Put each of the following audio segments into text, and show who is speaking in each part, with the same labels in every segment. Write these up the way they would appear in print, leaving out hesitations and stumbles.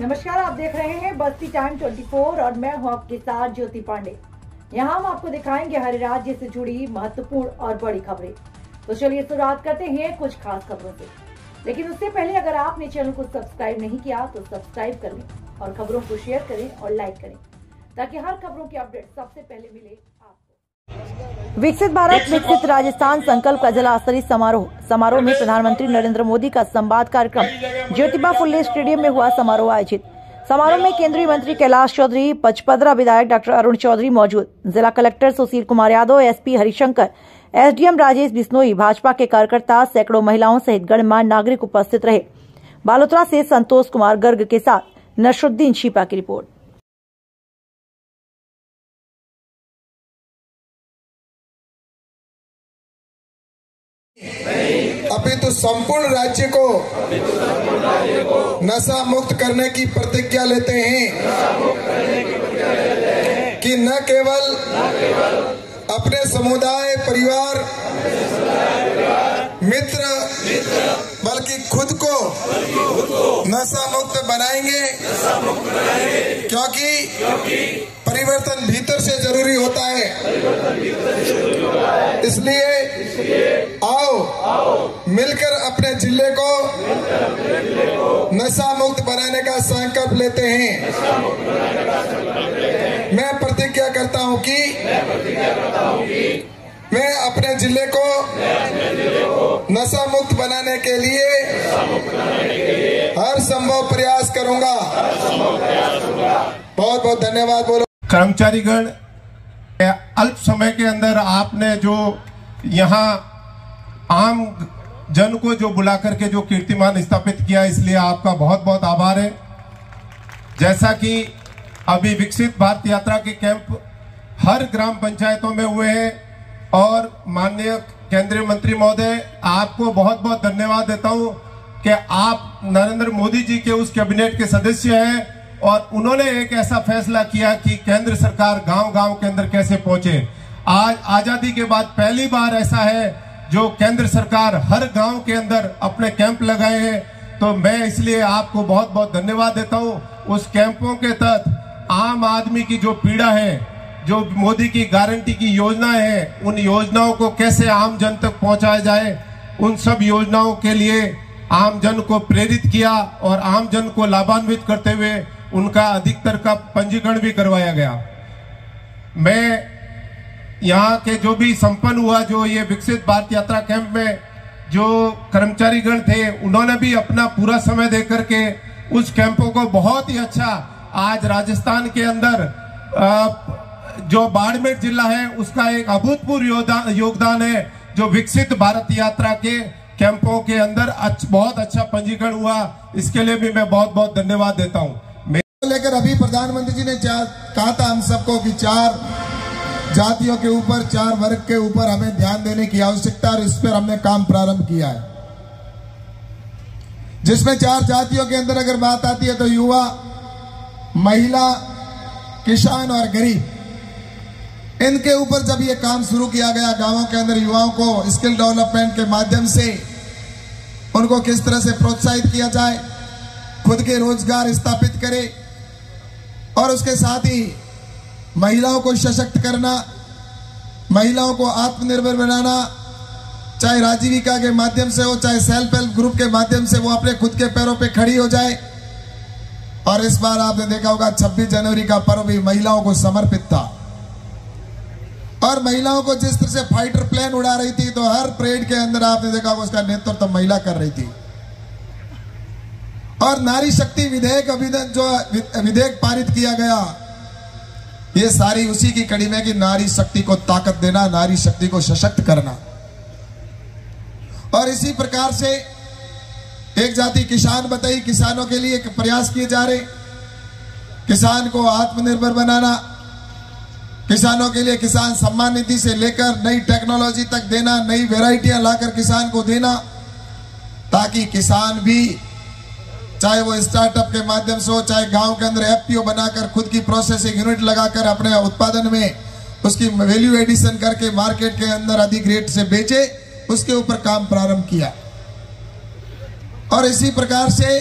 Speaker 1: नमस्कार, आप देख रहे हैं बस्ती टाइम 24 और मैं हूं आपके साथ ज्योति पांडे। यहां हम आपको दिखाएंगे हर राज्य से जुड़ी महत्वपूर्ण और बड़ी खबरें। तो चलिए शुरुआत करते हैं कुछ खास खबरों से। लेकिन उससे पहले अगर आपने चैनल को सब्सक्राइब नहीं किया तो सब्सक्राइब कर लें और खबरों को शेयर करें और लाइक करें ताकि हर खबरों की अपडेट सबसे पहले मिले आपको। विकसित भारत विकसित राजस्थान संकल्प का जिला स्तरीय समारोह में प्रधानमंत्री नरेंद्र मोदी का संवाद कार्यक्रम ज्योतिबा फुले स्टेडियम में हुआ। समारोह आयोजित समारोह में केंद्रीय मंत्री कैलाश चौधरी, पचपदरा विधायक डॉक्टर अरुण चौधरी मौजूद। जिला collector Sushil Kumar Yadav, SP Harishankar, SDM Rajesh Bishnoi, Bhajpa के कार्यकर्ता, सैकड़ों महिलाओं सहित गणमान्य नागरिक उपस्थित रहे। बालोतरा से संतोष कुमार गर्ग के साथ नसरुद्दीन छिपा की रिपोर्ट।
Speaker 2: अपितु संपूर्ण राज्य को नशा मुक्त करने की प्रतिज्ञा लेते हैं कि न केवल अपने समुदाय, परिवार, मित्र बल्कि खुद को नशा मुक्त बनाएंगे, क्योंकि परिवर्तन भीतर से जरूरी होता है। इसलिए आओ मिलकर अपने जिले को नशा मुक्त बनाने का संकल्प लेते हैं। मैं प्रतिज्ञा करता हूं कि मैं अपने जिले को नशा मुक्त बनाने के लिए हर संभव प्रयास करूंगा। बहुत बहुत धन्यवाद। बोलो
Speaker 3: कर्मचारीगण, अल्प समय के अंदर आपने जो यहाँ आम जन को जो बुला करके जो कीर्तिमान स्थापित किया, इसलिए आपका बहुत बहुत आभार है। जैसा कि अभी विकसित भारत यात्रा के कैंप हर ग्राम पंचायतों में हुए हैं और माननीय केंद्रीय मंत्री महोदय, आपको बहुत बहुत धन्यवाद देता हूं कि आप नरेंद्र मोदी जी के उस कैबिनेट के सदस्य हैं और उन्होंने एक ऐसा फैसला किया कि केंद्र सरकार गांव-गांव के अंदर कैसे पहुंचे। आज आजादी के बाद पहली बार ऐसा है जो केंद्र सरकार हर गांव के अंदर अपने कैंप लगाए हैं। तो मैं इसलिए आपको बहुत बहुत धन्यवाद देता हूं। उस कैंपों के तहत आम आदमी की जो पीड़ा है, जो मोदी की गारंटी की योजना है, उन योजनाओं को कैसे आम जन तक पहुंचाया जाए, उन सब योजनाओं के लिए आम जन को प्रेरित किया और आम जन को लाभान्वित करते हुए उनका अधिकतर का पंजीकरण भी करवाया गया। मैं यहाँ के जो भी संपन्न हुआ, जो ये विकसित भारत यात्रा कैंप में जो कर्मचारीगण थे, उन्होंने भी अपना पूरा समय दे करके उस कैंपों को बहुत ही अच्छा, आज राजस्थान के अंदर जो बाड़मेर जिला है उसका एक अभूतपूर्व योगदान है जो विकसित भारत यात्रा के कैंपों के अंदर बहुत अच्छा पंजीकरण हुआ। इसके लिए भी मैं बहुत बहुत धन्यवाद देता हूँ।
Speaker 2: लेकर अभी प्रधानमंत्री जी ने कहा था हम सबको कि 4 जातियों के ऊपर, 4 वर्ग के ऊपर हमें ध्यान देने की आवश्यकता, और इस पर हमने काम प्रारंभ किया है। जिसमें 4 जातियों के अंदर अगर बात आती है तो युवा, महिला, किसान और गरीब, इनके ऊपर जब ये काम शुरू किया गया, गांवों के अंदर युवाओं को स्किल डेवलपमेंट के माध्यम से उनको किस तरह से प्रोत्साहित किया जाए, खुद के रोजगार स्थापित करे, और उसके साथ ही महिलाओं को सशक्त करना, महिलाओं को आत्मनिर्भर बनाना, चाहे राजीविका के माध्यम से हो, चाहे सेल्फ हेल्प ग्रुप के माध्यम से वो अपने खुद के पैरों पे खड़ी हो जाए। और इस बार आपने देखा होगा 26 जनवरी का पर्व भी महिलाओं को समर्पित था, और महिलाओं को जिस तरह से फाइटर प्लेन उड़ा रही थी, तो हर परेड के अंदर आपने देखा होगा उसका नेतृत्व महिला कर रही थी। और नारी शक्ति विधेयक जो विधेयक पारित किया गया, ये सारी उसी की कड़ी में कि नारी शक्ति को ताकत देना, नारी शक्ति को सशक्त करना। और इसी प्रकार से एक जाति किसान बताई, किसानों के लिए प्रयास किए जा रहे, किसान को आत्मनिर्भर बनाना, किसानों के लिए किसान सम्मान निधि से लेकर नई टेक्नोलॉजी तक देना, नई वेराइटियां लाकर किसान को देना, ताकि किसान भी चाहे वो स्टार्टअप के माध्यम से हो, चाहे गांव के अंदर एफपीओ बनाकर खुद की प्रोसेसिंग यूनिट लगाकर अपने उत्पादन में उसकी वैल्यू एडिशन करके मार्केट के अंदर अधिक रेट से बेचे, उसके ऊपर काम प्रारंभ किया। और इसी प्रकार से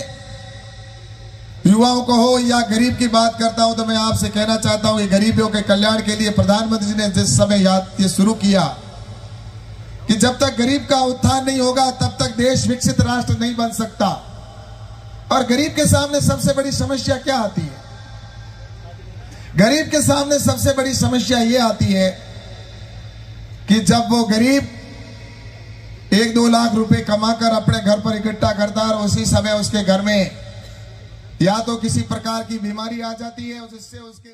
Speaker 2: युवाओं को हो या गरीब की बात करता हूं तो मैं आपसे कहना चाहता हूं कि गरीबों के कल्याण के लिए प्रधानमंत्री जी ने जिस समय ये शुरू किया कि जब तक गरीब का उत्थान नहीं होगा तब तक देश विकसित राष्ट्र नहीं बन सकता। और गरीब के सामने सबसे बड़ी समस्या क्या आती है? गरीब के सामने सबसे बड़ी समस्या यह आती है कि जब वो गरीब 1-2 लाख रुपए कमाकर अपने घर पर इकट्ठा करता है और उसी समय उसके घर में या तो किसी प्रकार की बीमारी आ जाती है, उससे उसके